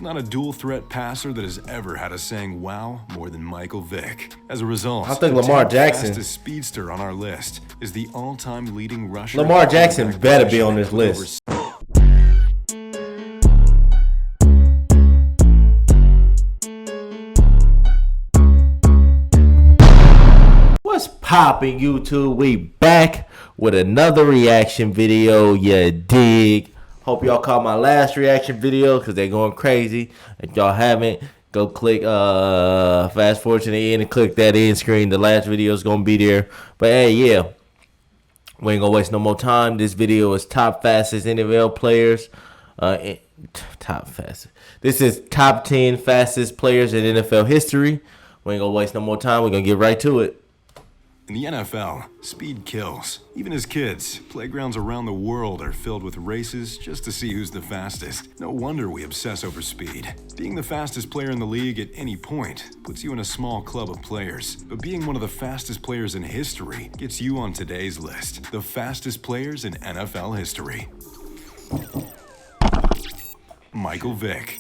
not a dual-threat passer that has ever had us saying wow more than Michael Vick. As a result, I think Lamar Jackson, fastest speedster on our list, is the all-time leading rusher. Lamar Jackson better be on this list. What's poppin', YouTube? We back with another reaction video, you dig? Hope y'all caught my last reaction video because they're going crazy. If y'all haven't, go click fast forward to the end and click that end screen. The last video is going to be there. But hey, yeah, we ain't going to waste no more time. This video is top fastest NFL players. Top fastest. This is top 10 fastest players in NFL history. We ain't going to waste no more time. We're going to get right to it. In the NFL, speed kills. Even as kids, playgrounds around the world are filled with races just to see who's the fastest. No wonder we obsess over speed. Being the fastest player in the league at any point puts you in a small club of players. But being one of the fastest players in history gets you on today's list. The fastest players in NFL history. Michael Vick.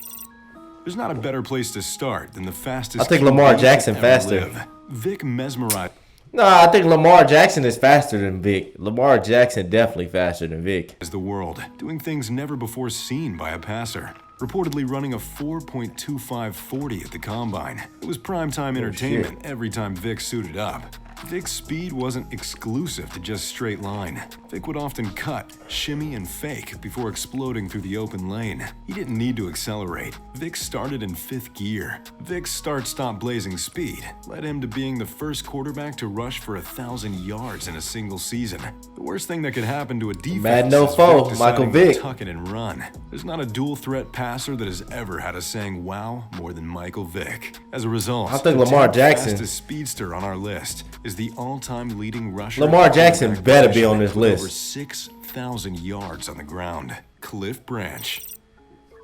There's not a better place to start than the fastest. I think Lamar Jackson faster. Vick mesmerized. No, I think Lamar Jackson is faster than Vick. Lamar Jackson definitely faster than Vick. As the world, doing things never before seen by a passer. Reportedly running a 4.2540 at the combine. It was primetime entertainment every time Vick suited up. Vick's speed wasn't exclusive to just straight line. Vick would often cut, shimmy, and fake before exploding through the open lane. He didn't need to accelerate. Vick started in 5th gear. Vick's start-stop blazing speed led him to being the first quarterback to rush for 1,000 yards in a single season. The worst thing that could happen to a defense is Vick Michael Vick. to tuck it and run. There's not a dual-threat passer that has ever had us saying wow more than Michael Vick. As a result, I think Lamar Jackson, fastest speedster on our list, is the all-time leading rusher. Lamar Jackson better be on this list. Over 6,000 yards on the ground. Cliff Branch.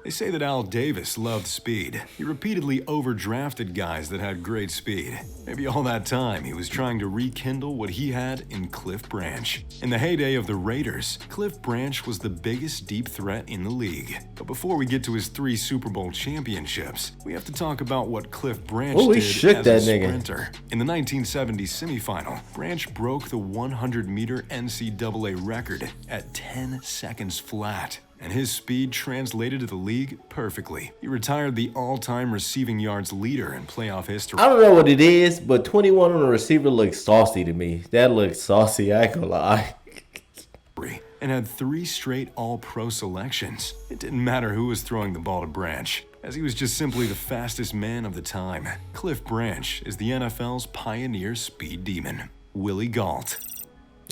They say that Al Davis loved speed. He repeatedly overdrafted guys that had great speed. Maybe all that time he was trying to rekindle what he had in Cliff Branch. In the heyday of the Raiders, Cliff Branch was the biggest deep threat in the league. But before we get to his 3 Super Bowl championships, we have to talk about what Cliff Branch did as a sprinter. In the 1970 semifinal, Branch broke the 100-meter NCAA record at 10 seconds flat. And his speed translated to the league perfectly. He retired the all-time receiving yards leader in playoff history. I don't know what it is, but 21 on the receiver looks saucy to me. That looks saucy, I ain't gonna lie. And had 3 straight all-pro selections. It didn't matter who was throwing the ball to Branch, as he was just simply the fastest man of the time. Cliff Branch is the NFL's pioneer speed demon, Willie Gault.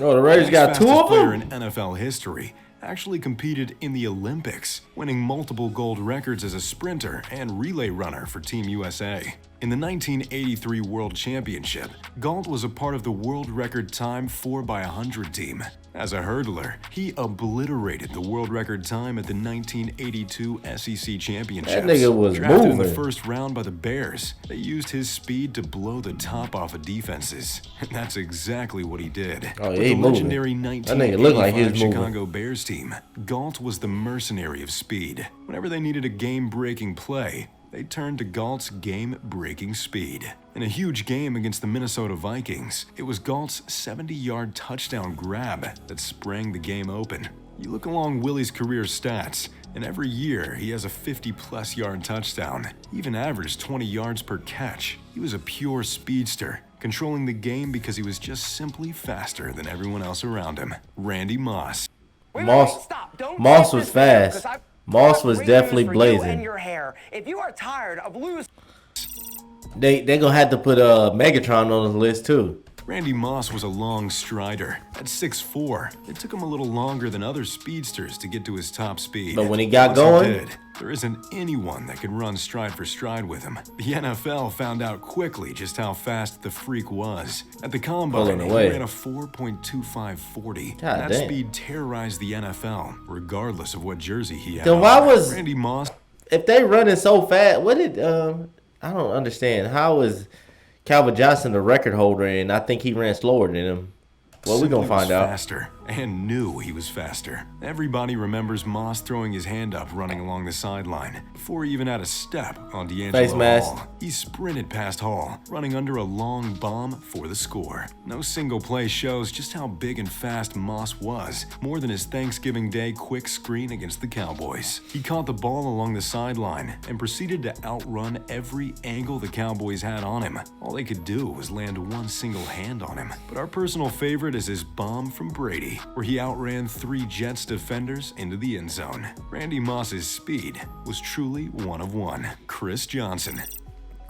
Oh, the Raiders got 2 of them? Player in NFL history. Actually competed in the Olympics, winning multiple gold records as a sprinter and relay runner for Team USA. In the 1983 World Championship, Gault was a part of the world record time 4x100 team. As a hurdler, he obliterated the world record time at the 1982 SEC Championships. That nigga was Drafted moving. in the first round by the Bears, they used his speed to blow the top off of defenses. And that's exactly what he did. Oh, With he the moving. legendary That nigga looked like he was 1985 moving. Chicago Bears team, Gault was the mercenary of speed. Whenever they needed a game-breaking play, they turned to Gault's game-breaking speed. In a huge game against the Minnesota Vikings, it was Gault's 70-yard touchdown grab that sprang the game open. You look along Willie's career stats, and every year he has a 50-plus yard touchdown. He even averaged 20 yards per catch. He was a pure speedster, controlling the game because he was just simply faster than everyone else around him. Randy Moss. Moss was fast. Moss was definitely blazing. If you are tired of losing, They gonna have to put Megatron on the list too. Randy Moss was a long strider. At 6'4", it took him a little longer than other speedsters to get to his top speed. But when he got Once going, he did, there isn't anyone that can run stride for stride with him. The NFL found out quickly just how fast the freak was. At the combine, he ran a 4.2540. That damn. speed terrorized the NFL, regardless of what jersey he had. Then why was Randy Moss? If they running so fast, what did I don't understand. How is Calvin Johnson the record holder, and I think he ran slower than him? Well, we're gonna find out. Faster, and knew he was faster. Everybody remembers Moss throwing his hand up running along the sideline. Before he even had a step on Face D'Angelo mask. Hall, he sprinted past Hall, running under a long bomb for the score. No single play shows just how big and fast Moss was, more than his Thanksgiving Day quick screen against the Cowboys. He caught the ball along the sideline and proceeded to outrun every angle the Cowboys had on him. All they could do was land one single hand on him. But our personal favorite is his bomb from Brady, where he outran 3 Jets defenders into the end zone. Randy Moss's speed was truly one of one. Chris Johnson.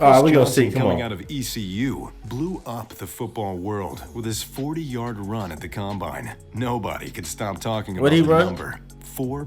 All right, we gonna Johnson, see. Come coming on. out of ECU, blew up the football world with his 40-yard run at the Combine. Nobody could stop talking about What'd he the run? number.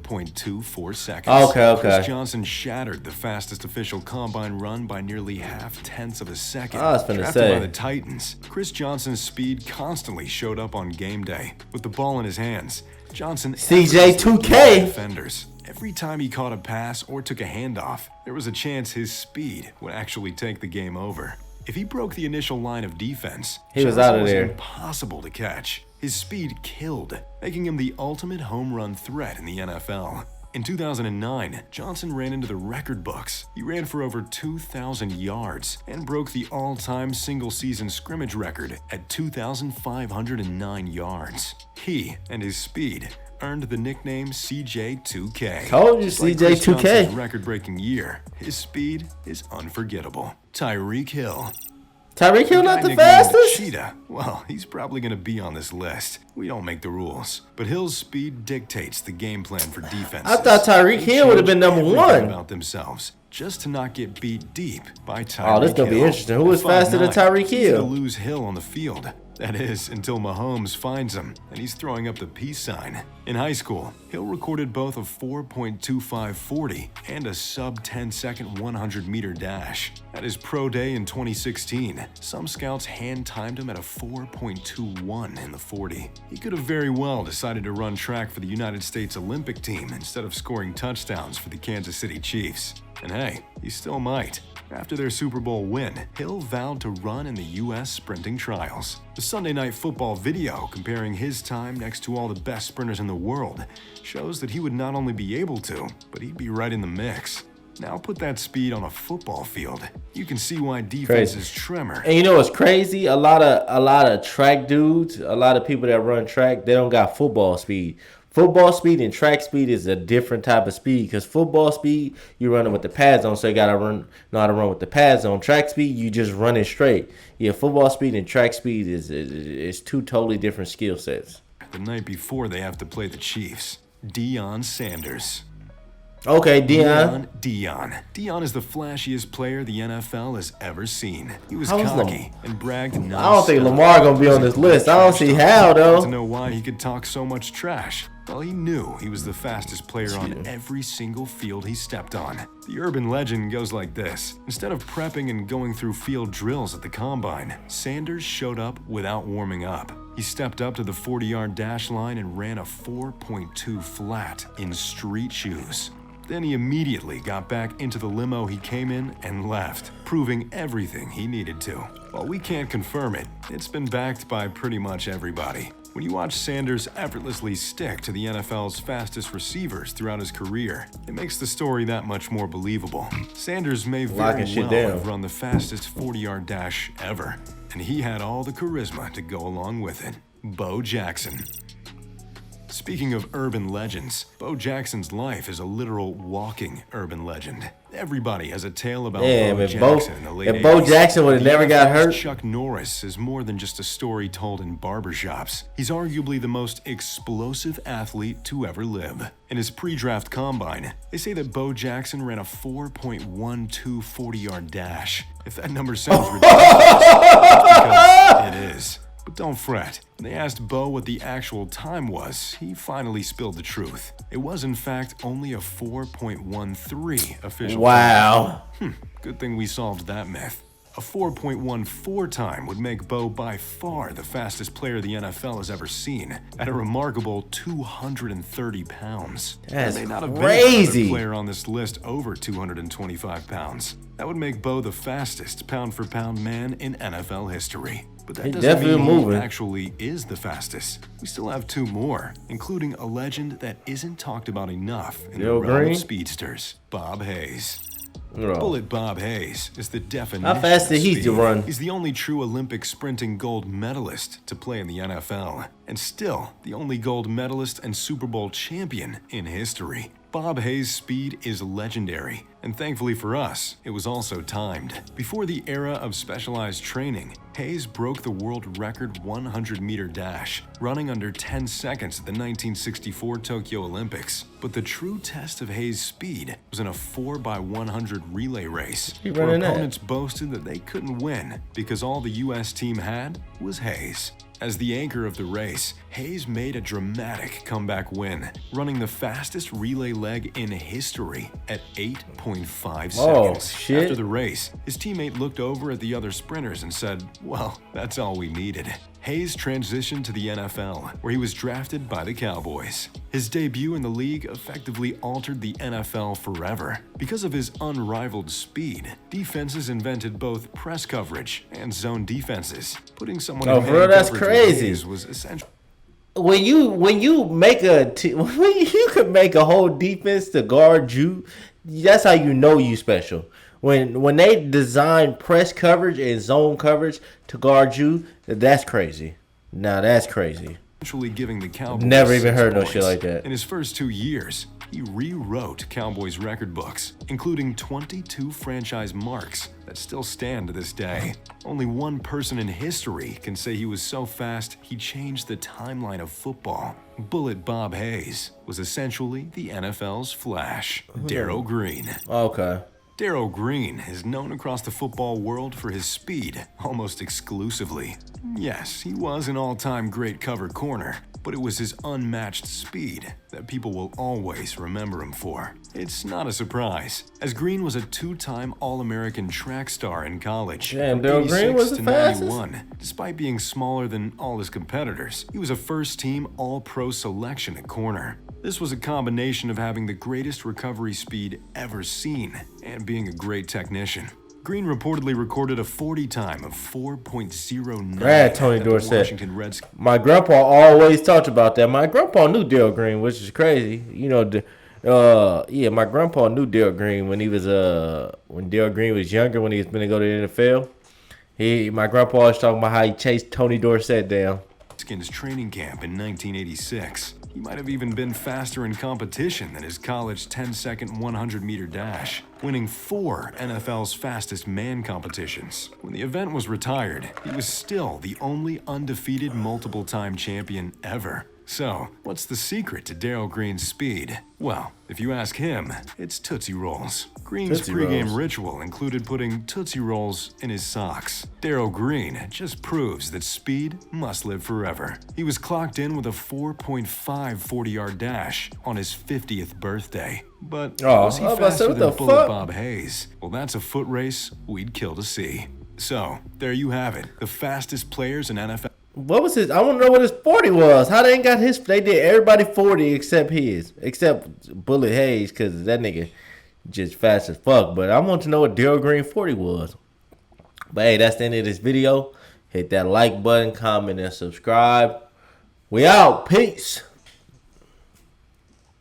4.24 seconds. Okay. Chris Johnson shattered the fastest official Combine run by nearly 0.5 of a second. I was finna Drafted say. by the Titans, Chris Johnson's speed constantly showed up on game day. With the ball in his hands, Johnson CJ 2K. defenders. Every time he caught a pass or took a handoff, there was a chance his speed would actually take the game over. If he broke the initial line of defense, He was Johnson out of there. impossible to catch. His speed killed, making him the ultimate home run threat in the NFL. In 2009, Johnson ran into the record books. He ran for over 2,000 yards and broke the all-time single-season scrimmage record at 2,509 yards. He and his speed earned the nickname CJ2K. Told you, Despite Chris CJ2K. Johnson's record-breaking year, his speed is unforgettable. Tyreek Hill. Tyreek Hill not Guy the nicknamed fastest? Cheetah. Well, he's probably going to be on this list. We don't make the rules, but Hill's speed dictates the game plan for defense. I thought Tyreek Hill would have been number one. About themselves, just to not get beat deep by Tyreek. Oh, this gonna be Hill. interesting. Who is At faster than 5'9", Tyreek easy Hill? to lose Hill on the field. That is, until Mahomes finds him and he's throwing up the peace sign. In high school, Hill recorded both a 4.2540 and a sub-10-second 100-meter dash. At his pro day in 2016, some scouts hand-timed him at a 4.21 in the 40. He could have very well decided to run track for the United States Olympic team instead of scoring touchdowns for the Kansas City Chiefs. And hey, he still might. After their Super Bowl win, Hill vowed to run in the U.S. sprinting trials. The Sunday Night Football video comparing his time next to all the best sprinters in the world shows that he would not only be able to, but he'd be right in the mix. Now put that speed on a football field. You can see why defenses tremor. And you know what's crazy? A lot of track dudes, a lot of people that run track, they don't got football speed. Football speed and track speed is a different type of speed, because football speed, you're running with the pads on, so you gotta know how to run with the pads on. Track speed, you just running straight. Yeah, football speed and track speed is two totally different skill sets. The night before they have to play the Chiefs, Deion Sanders. Okay, Deion. Deion is the flashiest player the NFL has ever seen. He was How is cocky and bragged nonstop. I don't think Lamar gonna be on this list. I don't see how To though. know why he could talk so much trash. Well, he knew he was the fastest player on every single field he stepped on. The urban legend goes like this. Instead of prepping and going through field drills at the Combine, Sanders showed up without warming up. He stepped up to the 40-yard dash line and ran a 4.2 flat in street shoes. Then he immediately got back into the limo he came in and left, proving everything he needed to. While we can't confirm it, it's been backed by pretty much everybody. When you watch Sanders effortlessly stick to the NFL's fastest receivers throughout his career, it makes the story that much more believable. Sanders may very Locking shit well down. have run the fastest 40-yard dash ever, and he had all the charisma to go along with it. Bo Jackson. Speaking of urban legends, Bo Jackson's life is a literal walking urban legend. Everybody has a tale about Damn, Bo if Bo- Jackson in the late if Bo 80s. Jackson would've The never got NFL's hurt- Chuck Norris is more than just a story told in barbershops. He's arguably the most explosive athlete to ever live. In his pre-draft combine, they say that Bo Jackson ran a 4.12 40-yard dash. If that number sounds ridiculous, it's because it is. But don't fret. When they asked Bo what the actual time was, he finally spilled the truth. It was, in fact, only a 4.13 official. Wow. Good thing we solved that myth. A 4.14 time would make Bo by far the fastest player the NFL has ever seen, at a remarkable 230 pounds. That's There may not have crazy. been another player on this list over 225 pounds. That would make Bo the fastest pound-for-pound man in NFL history. But that He doesn't definitely mean he moving. actually is the fastest. We still have two more, including a legend that isn't talked about enough in the Joe realm Green? of speedsters, Bob Hayes. Oh. Bullet Bob Hayes is the definition How fast did of he speed. run? He's the only true Olympic sprinting gold medalist to play in the NFL, and still the only gold medalist and Super Bowl champion in history. Bob Hayes' speed is legendary, and thankfully for us, it was also timed. Before the era of specialized training, Hayes broke the world record 100-meter dash, running under 10 seconds at the 1964 Tokyo Olympics. But the true test of Hayes' speed was in a 4x100 relay race, He where running that? opponents boasted that they couldn't win because all the U.S. team had was Hayes. As the anchor of the race, Hayes made a dramatic comeback win, running the fastest relay leg in history at 8.5 Oh, seconds. shit. After the race, his teammate looked over at the other sprinters and said, "Well, that's all we needed." Hayes transitioned to the NFL, where he was drafted by the Cowboys. His debut in the league effectively altered the NFL forever. Because of his unrivaled speed, defenses invented both press coverage and zone defenses. Putting someone Oh, in for real? man That's coverage with crazy. Hayes was essential. When you make when you could make a whole defense to guard you, that's how you know you special. When they design press coverage and zone coverage to guard you, that's crazy. Now that's crazy. Eventually giving the Cowboys Never even 6 heard no points. shit like that. In his first 2 years, he rewrote Cowboys record books, including 22 franchise marks that still stand to this day. Only one person in history can say he was so fast he changed the timeline of football. Bullet Bob Hayes was essentially the NFL's Flash, Darryl Green. Okay. Darryl Green is known across the football world for his speed, almost exclusively. Yes, he was an all-time great cover corner, but it was his unmatched speed that people will always remember him for. It's not a surprise, as Green was a 2-time All-American track star in college. Damn, from Darryl Green 86 was the to fastest? 91. Despite being smaller than all his competitors, he was a first-team All-Pro selection at corner. This was a combination of having the greatest recovery speed ever seen and being a great technician. Green reportedly recorded a 40 time of 4.09 Brad Tony at the Dorsett. Washington Redskins. My grandpa always talked about that. My grandpa knew Darryl Green, which is crazy. You know, yeah, my grandpa knew Darryl Green when he was when Darryl Green was younger, when he was going to go to the NFL. My grandpa was talking about how he chased Tony Dorsett down. Training camp in 1986. He might have even been faster in competition than his college 10-second 100-meter dash, winning 4 NFL's fastest man competitions. When the event was retired, he was still the only undefeated multiple-time champion ever. So, what's the secret to Darryl Green's speed? Well, if you ask him, it's Tootsie Rolls. Green's Tootsie pregame Rolls. ritual included putting Tootsie Rolls in his socks. Darryl Green just proves that speed must live forever. He was clocked in with a 4.5 40-yard dash on his 50th birthday. But Oh, was he I was about to say, faster what than the Bullet fuck? Bob Hayes? Well, that's a foot race we'd kill to see. So, there you have it. The fastest players in NFL. What was his? I want to know what his 40 was. How they ain't got his? They did everybody 40 except his, except Bullet Hayes, because that nigga just fast as fuck. But I want to know what Darryl Green 40 was. But hey, that's the end of this video. Hit that like button, comment, and subscribe. We out. Peace.